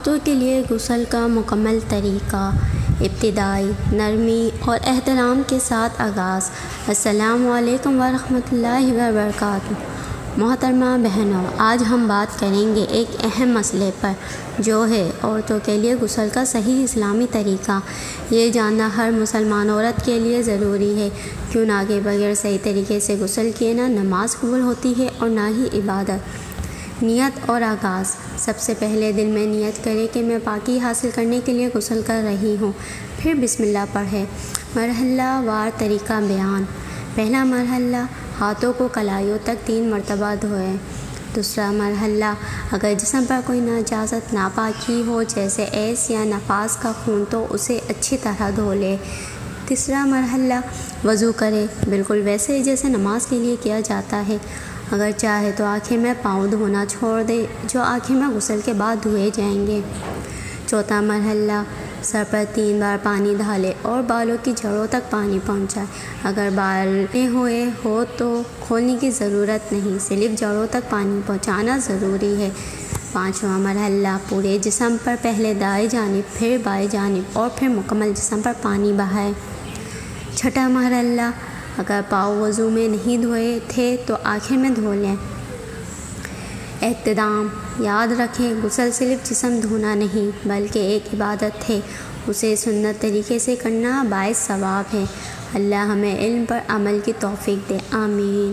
عورتوں کے لیے غسل کا مکمل طریقہ، ابتدائی نرمی اور احترام کے ساتھ آغاز۔ السلام علیکم ورحمۃ اللہ وبرکاتہ۔ محترمہ بہنوں، آج ہم بات کریں گے ایک اہم مسئلے پر، جو ہے عورتوں کے لیے غسل کا صحیح اسلامی طریقہ۔ یہ جاننا ہر مسلمان عورت کے لیے ضروری ہے، کیونکہ بغیر صحیح طریقے سے غسل کیے نہ نماز قبول ہوتی ہے اور نہ ہی عبادت۔ نیت اور آغاز۔ سب سے پہلے دل میں نیت کریں کہ میں پاکی حاصل کرنے کے لیے غسل کر رہی ہوں، پھر بسم اللہ پڑھیں۔ مرحلہ وار طریقہ بیان۔ پہلا مرحلہ، ہاتھوں کو کلائیوں تک 3 مرتبہ دھوئیں۔ دوسرا مرحلہ، اگر جسم پر کوئی نجاست ناپاکی ہو جیسے ایس یا نفاس کا خون تو اسے اچھی طرح دھو لیں۔ تیسرا مرحلہ، وضو کریں، بالکل ویسے ہی جیسے نماز کے لیے کیا جاتا ہے۔ اگر چاہے تو آنکھیں میں پاؤں دھونا چھوڑ دیں، جو آنکھیں میں غسل کے بعد دھوئے جائیں گے۔ چوتھا مرحلہ، سر پر 3 بار پانی ڈالیں اور بالوں کی جڑوں تک پانی پہنچائیں۔ اگر بال نہیں ہوئے ہو تو کھولنے کی ضرورت نہیں، صرف جڑوں تک پانی پہنچانا ضروری ہے۔ پانچواں مرحلہ، پورے جسم پر پہلے دائیں جانب پھر بائیں جانب اور پھر مکمل جسم پر پانی بہائیں۔ چھٹا مرحلہ، اگر پاؤں وضو میں نہیں دھوئے تھے تو آخر میں دھو لیں۔ احترام۔ یاد رکھیں، غسل صرف جسم دھونا نہیں بلکہ ایک عبادت ہے، اسے سنت طریقے سے کرنا باعث ثواب ہے۔ اللہ ہمیں علم پر عمل کی توفیق دے، آمین۔